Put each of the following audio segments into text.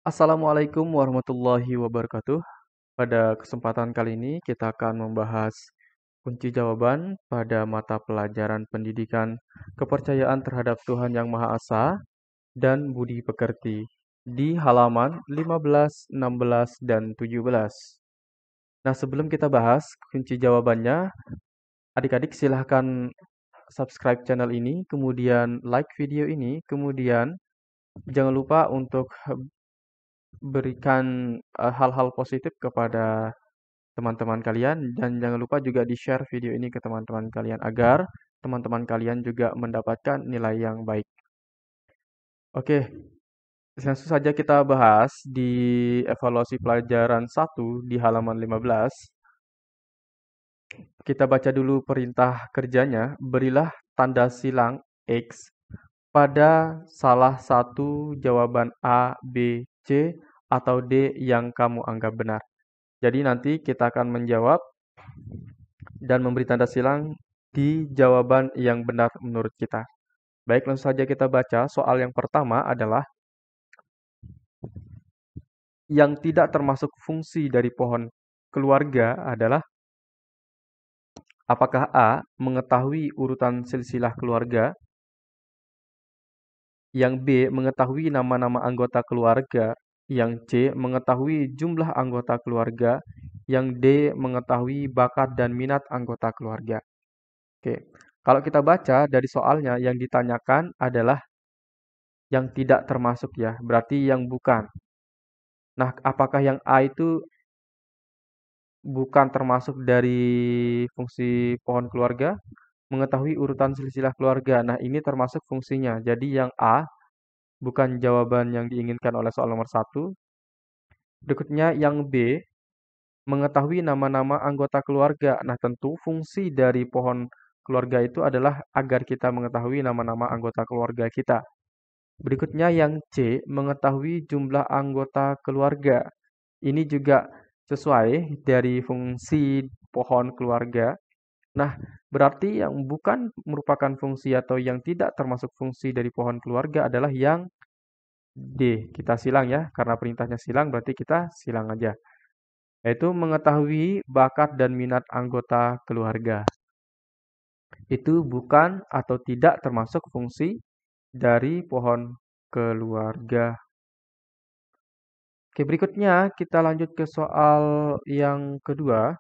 Assalamualaikum warahmatullahi wabarakatuh. Pada kesempatan kali ini kita akan membahas kunci jawaban pada mata pelajaran pendidikan kepercayaan terhadap Tuhan Yang Maha Esa dan budi pekerti di halaman 15, 16, dan 17. Nah, sebelum kita bahas kunci jawabannya, adik-adik silahkan subscribe channel ini, kemudian like video ini, kemudian jangan lupa untuk berikan hal-hal positif kepada teman-teman kalian dan jangan lupa juga di-share video ini ke teman-teman kalian agar teman-teman kalian juga mendapatkan nilai yang baik. Oke, langsung saja kita bahas di evaluasi pelajaran 1 di halaman 15. Kita baca dulu perintah kerjanya, berilah tanda silang X pada salah satu jawaban A, B, C, atau D yang kamu anggap benar. Jadi nanti kita akan menjawab dan memberi tanda silang di jawaban yang benar menurut kita. Baik, langsung saja kita baca. Soal yang pertama adalah yang tidak termasuk fungsi dari pohon keluarga adalah apakah A. mengetahui urutan silsilah keluarga, yang B. mengetahui nama-nama anggota keluarga, yang C. mengetahui jumlah anggota keluarga, yang D. mengetahui bakat dan minat anggota keluarga. Oke, kalau kita baca dari soalnya yang ditanyakan adalah yang tidak termasuk ya, berarti yang bukan. Nah, apakah yang A itu bukan termasuk dari fungsi pohon keluarga? Mengetahui urutan silsilah keluarga. Nah, ini termasuk fungsinya. Jadi yang A bukan jawaban yang diinginkan oleh soal nomor 1. Berikutnya yang B, mengetahui nama-nama anggota keluarga. Nah, tentu fungsi dari pohon keluarga itu adalah agar kita mengetahui nama-nama anggota keluarga kita. Berikutnya yang C, mengetahui jumlah anggota keluarga. Ini juga sesuai dari fungsi pohon keluarga. Nah, berarti yang bukan merupakan fungsi atau yang tidak termasuk fungsi dari pohon keluarga adalah yang D. Kita silang ya, karena perintahnya silang berarti kita silang aja. Yaitu mengetahui bakat dan minat anggota keluarga. Itu bukan atau tidak termasuk fungsi dari pohon keluarga. Oke, berikutnya kita lanjut ke soal yang kedua.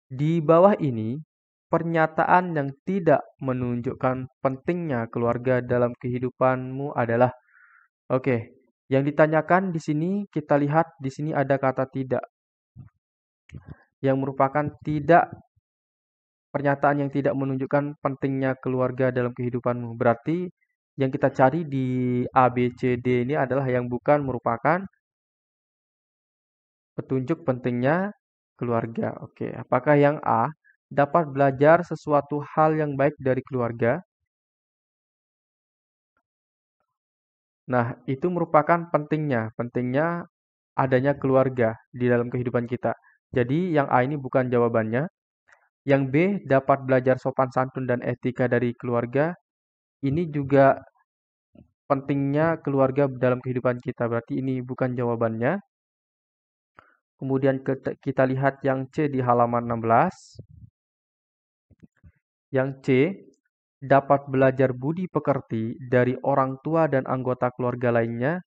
Di bawah ini, pernyataan yang tidak menunjukkan pentingnya keluarga dalam kehidupanmu adalah, oke, yang ditanyakan di sini kita lihat di sini ada kata tidak, yang merupakan tidak pernyataan yang tidak menunjukkan pentingnya keluarga dalam kehidupanmu. Berarti yang kita cari di A, B, C, D ini adalah yang bukan merupakan petunjuk pentingnya keluarga. Oke, apakah yang A dapat belajar sesuatu hal yang baik dari keluarga? Nah, itu merupakan pentingnya adanya keluarga di dalam kehidupan kita. Jadi yang A ini bukan jawabannya. Yang B dapat belajar sopan santun dan etika dari keluarga. Ini juga pentingnya keluarga dalam kehidupan kita. Berarti ini bukan jawabannya. Kemudian kita lihat yang C di halaman 16. Yang C dapat belajar budi pekerti dari orang tua dan anggota keluarga lainnya.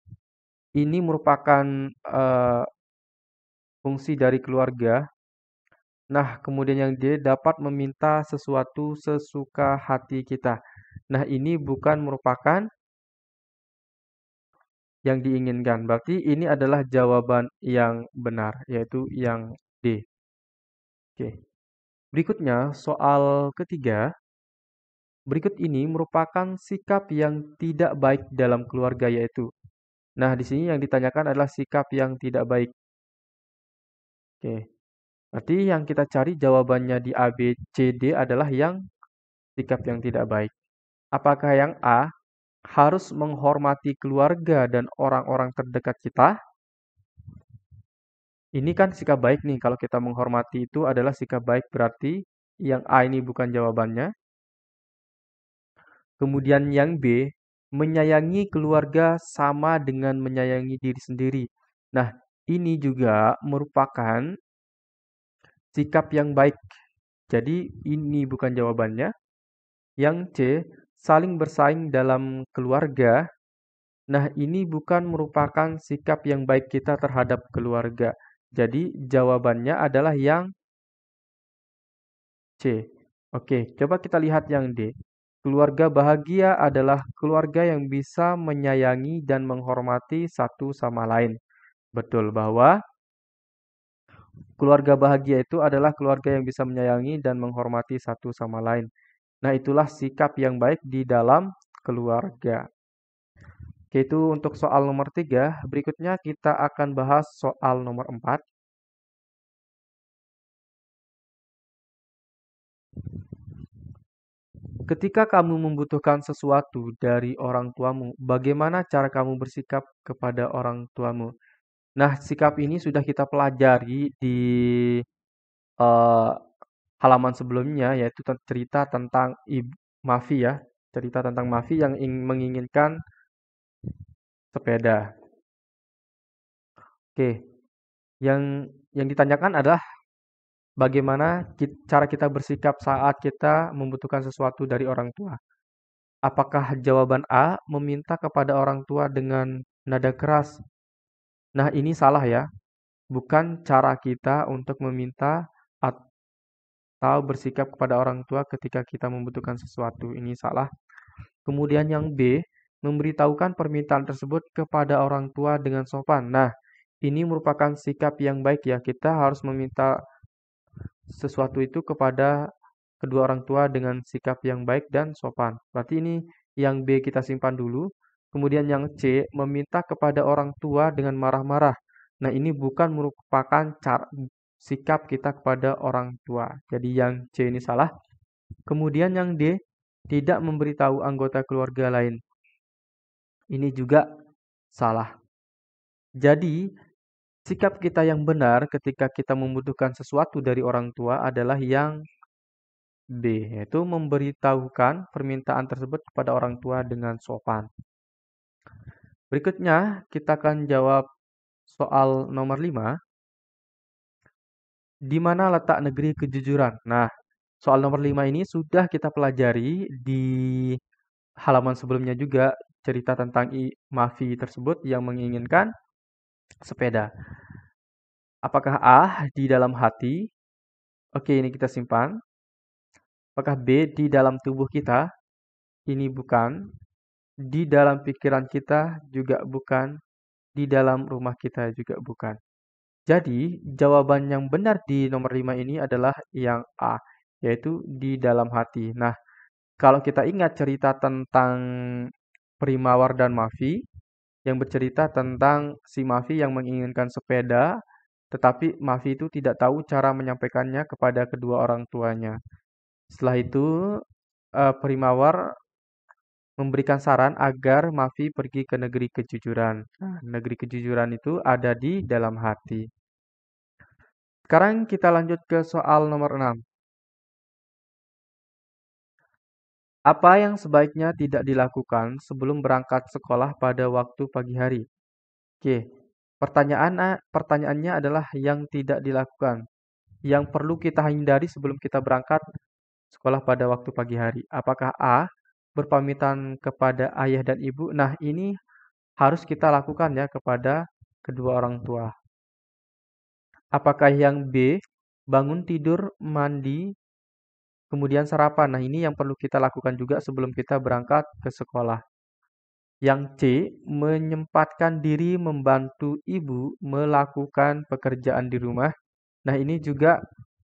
Ini merupakan fungsi dari keluarga. Nah, kemudian yang D dapat meminta sesuatu sesuka hati kita. Nah, ini bukan merupakan yang diinginkan. Berarti ini adalah jawaban yang benar, yaitu yang D. Oke. Berikutnya, soal ketiga. Berikut ini merupakan sikap yang tidak baik dalam keluarga yaitu. Nah, di sini yang ditanyakan adalah sikap yang tidak baik. Oke. Berarti yang kita cari jawabannya di A, B, C, D adalah yang sikap yang tidak baik. Apakah yang A harus menghormati keluarga dan orang-orang terdekat kita? Ini kan sikap baik nih. Kalau kita menghormati itu adalah sikap baik berarti yang A ini bukan jawabannya. Kemudian yang B, Menyayangi keluarga sama dengan menyayangi diri sendiri. Nah, ini juga merupakan sikap yang baik. Jadi, ini bukan jawabannya. Yang C, saling bersaing dalam keluarga. Nah, ini bukan merupakan sikap yang baik kita terhadap keluarga. Jadi, jawabannya adalah yang C. Oke, coba kita lihat yang D. Keluarga bahagia adalah keluarga yang bisa menyayangi dan menghormati satu sama lain. Betul bahwa keluarga bahagia itu adalah keluarga yang bisa menyayangi dan menghormati satu sama lain. Nah, itulah sikap yang baik di dalam keluarga. Oke, itu untuk soal nomor 3. Berikutnya kita akan bahas soal nomor 4. Ketika kamu membutuhkan sesuatu dari orang tuamu, bagaimana cara kamu bersikap kepada orang tuamu? Nah, sikap ini sudah kita pelajari di eh, halaman sebelumnya, yaitu cerita tentang Ibu Mafi ya. Cerita tentang Mafi yang menginginkan sepeda. Oke, yang ditanyakan adalah bagaimana cara kita bersikap saat kita membutuhkan sesuatu dari orang tua. Apakah jawaban A meminta kepada orang tua dengan nada keras? Nah, ini salah ya. Bukan cara kita untuk meminta atau bersikap kepada orang tua ketika kita membutuhkan sesuatu. Ini salah. Kemudian yang B, memberitahukan permintaan tersebut kepada orang tua dengan sopan. Nah, ini merupakan sikap yang baik ya. Kita harus meminta sesuatu itu kepada kedua orang tua dengan sikap yang baik dan sopan. Berarti ini yang B kita simpan dulu. Kemudian yang C, meminta kepada orang tua dengan marah-marah. Nah, ini bukan merupakan cara sikap kita kepada orang tua. Jadi yang C ini salah. Kemudian yang D, tidak memberitahu anggota keluarga lain. Ini juga salah. Jadi, sikap kita yang benar ketika kita membutuhkan sesuatu dari orang tua adalah yang B, yaitu memberitahukan permintaan tersebut kepada orang tua dengan sopan. Berikutnya, kita akan jawab soal nomor 5. Di mana letak negeri kejujuran? Nah, soal nomor 5 ini sudah kita pelajari di halaman sebelumnya juga, cerita tentang Mafi tersebut yang menginginkan sepeda. Apakah A di dalam hati? Oke, ini kita simpan. Apakah B di dalam tubuh kita? Ini bukan. Di dalam pikiran kita juga bukan. Di dalam rumah kita juga bukan. Jadi, jawaban yang benar di nomor 5 ini adalah yang A, yaitu di dalam hati. Nah, kalau kita ingat cerita tentang Primawar dan Mafi, yang bercerita tentang si Mafi yang menginginkan sepeda, tetapi Mafi itu tidak tahu cara menyampaikannya kepada kedua orang tuanya. Setelah itu, Primawar memberikan saran agar Mafi pergi ke negeri kejujuran. Nah, negeri kejujuran itu ada di dalam hati. Sekarang kita lanjut ke soal nomor 6. Apa yang sebaiknya tidak dilakukan sebelum berangkat sekolah pada waktu pagi hari? Oke, pertanyaannya adalah yang tidak dilakukan. Yang perlu kita hindari sebelum kita berangkat sekolah pada waktu pagi hari. Apakah A, berpamitan kepada ayah dan ibu? Nah, ini harus kita lakukan ya kepada kedua orang tua. Apakah yang B, bangun tidur, mandi, kemudian sarapan? Nah, ini yang perlu kita lakukan juga sebelum kita berangkat ke sekolah. Yang C, menyempatkan diri membantu ibu melakukan pekerjaan di rumah. Nah, ini juga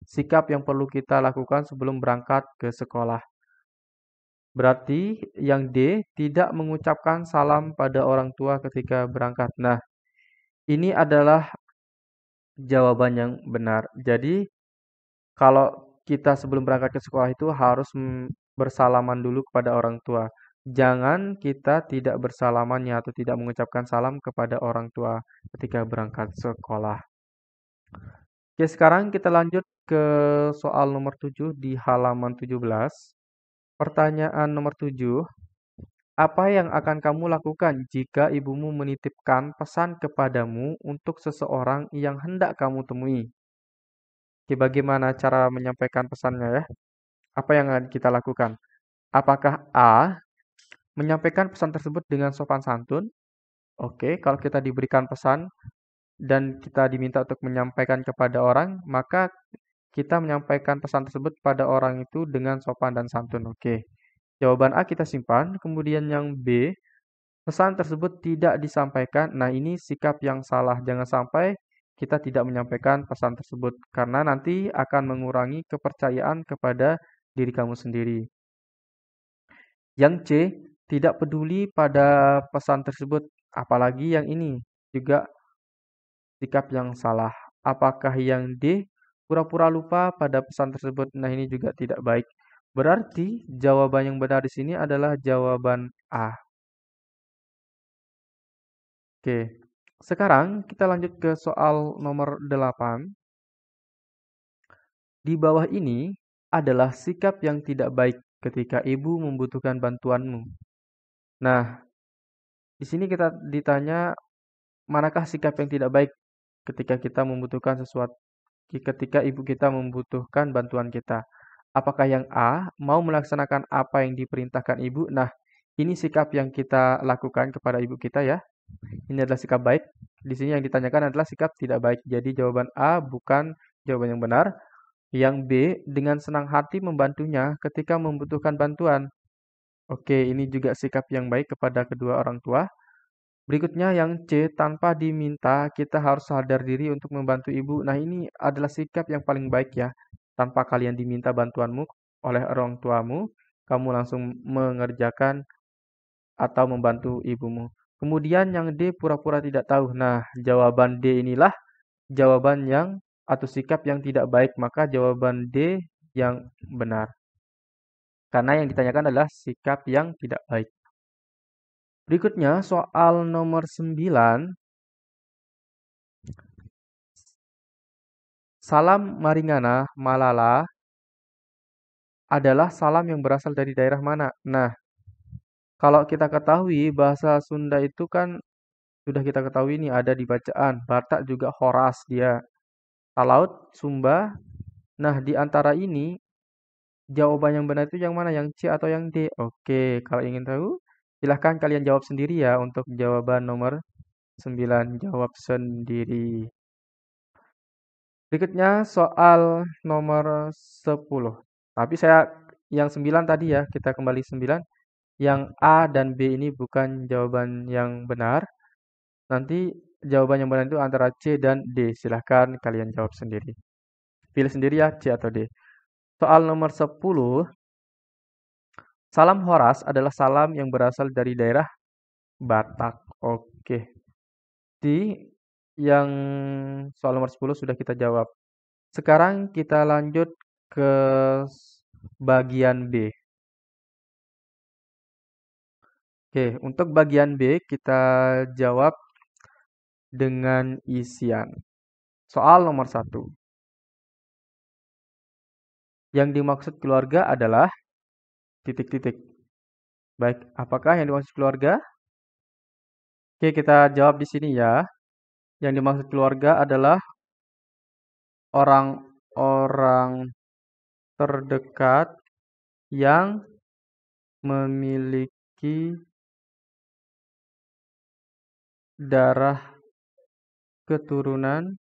sikap yang perlu kita lakukan sebelum berangkat ke sekolah. Berarti yang D, tidak mengucapkan salam pada orang tua ketika berangkat. Nah, ini adalah jawaban yang benar. Jadi, kalau kita sebelum berangkat ke sekolah itu harus bersalaman dulu kepada orang tua. Jangan kita tidak bersalamannya atau tidak mengucapkan salam kepada orang tua ketika berangkat sekolah. Oke, sekarang kita lanjut ke soal nomor 7 di halaman 17. Pertanyaan nomor 7. Apa yang akan kamu lakukan jika ibumu menitipkan pesan kepadamu untuk seseorang yang hendak kamu temui? Oke, bagaimana cara menyampaikan pesannya ya? Apa yang akan kita lakukan? Apakah A, menyampaikan pesan tersebut dengan sopan santun? Oke, kalau kita diberikan pesan dan kita diminta untuk menyampaikan kepada orang, maka kita menyampaikan pesan tersebut pada orang itu dengan sopan dan santun. Oke. Jawaban A kita simpan, kemudian yang B, pesan tersebut tidak disampaikan. Nah, ini sikap yang salah. Jangan sampai kita tidak menyampaikan pesan tersebut karena nanti akan mengurangi kepercayaan kepada diri kamu sendiri. Yang C, tidak peduli pada pesan tersebut, apalagi yang ini juga sikap yang salah. Apakah yang D, pura-pura lupa pada pesan tersebut? Nah, ini juga tidak baik. Berarti jawaban yang benar di sini adalah jawaban A. Oke. Sekarang kita lanjut ke soal nomor 8. Di bawah ini adalah sikap yang tidak baik ketika ibu membutuhkan bantuanmu. Nah, di sini kita ditanya manakah sikap yang tidak baik ketika kita membutuhkan sesuatu, ketika ibu kita membutuhkan bantuan kita. Apakah yang A, mau melaksanakan apa yang diperintahkan ibu? Nah, ini sikap yang kita lakukan kepada ibu kita ya. Ini adalah sikap baik. Di sini yang ditanyakan adalah sikap tidak baik. Jadi jawaban A bukan jawaban yang benar. Yang B, dengan senang hati membantunya ketika membutuhkan bantuan. Oke, ini juga sikap yang baik kepada kedua orang tua. Berikutnya yang C, tanpa diminta kita harus sadar diri untuk membantu ibu. Nah, ini adalah sikap yang paling baik ya. Tanpa kalian diminta bantuanmu oleh orang tuamu, kamu langsung mengerjakan atau membantu ibumu. Kemudian yang D, pura-pura tidak tahu. Nah, jawaban D inilah jawaban yang atau sikap yang tidak baik, maka jawaban D yang benar. Karena yang ditanyakan adalah sikap yang tidak baik. Berikutnya soal nomor 9. Salam Maringana Malala adalah salam yang berasal dari daerah mana? Nah, kalau kita ketahui bahasa Sunda itu kan sudah kita ketahui nih ada di bacaan. Batak juga Horas dia. Talaut, Sumba. Nah, di antara ini jawaban yang benar itu yang mana? Yang C atau yang D? Oke, kalau ingin tahu silahkan kalian jawab sendiri ya untuk jawaban nomor 9. Jawab sendiri. Berikutnya soal nomor 10. Tapi saya yang 9 tadi ya, kita kembali 9. Yang A dan B ini bukan jawaban yang benar. Nanti jawaban yang benar itu antara C dan D. Silahkan kalian jawab sendiri. Pilih sendiri ya C atau D. Soal nomor 10. Salam Horas adalah salam yang berasal dari daerah Batak. Oke. Di yang soal nomor 10 sudah kita jawab. Sekarang kita lanjut ke bagian B. Oke, untuk bagian B kita jawab dengan isian. Soal nomor 1. Yang dimaksud keluarga adalah titik-titik. Baik, apakah yang dimaksud keluarga? Oke, kita jawab di sini ya. Yang dimaksud keluarga adalah orang-orang terdekat yang memiliki darah keturunan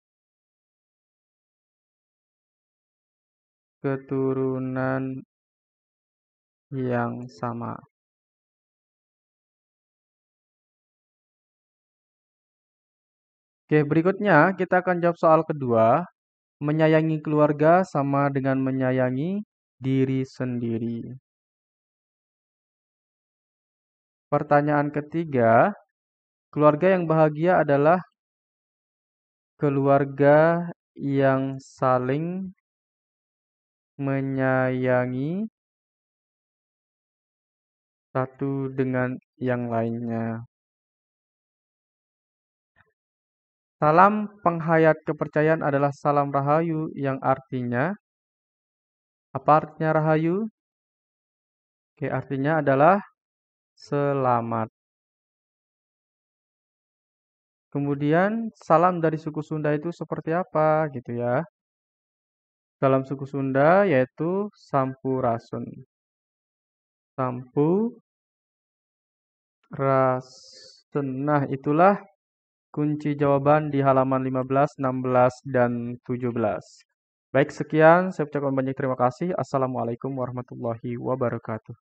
yang sama. Oke, berikutnya kita akan jawab soal kedua. Menyayangi keluarga sama dengan menyayangi diri sendiri. Pertanyaan ketiga, keluarga yang bahagia adalah keluarga yang saling menyayangi satu dengan yang lainnya. Salam penghayat kepercayaan adalah salam rahayu yang artinya apa artinya rahayu? Oke, artinya adalah selamat. Kemudian salam dari suku Sunda itu seperti apa gitu ya. Dalam suku Sunda yaitu Sampurasun. Sampurasun. Nah, itulah kunci jawaban di halaman 15, 16, dan 17. Baik, sekian. Saya ucapkan banyak terima kasih. Assalamualaikum warahmatullahi wabarakatuh.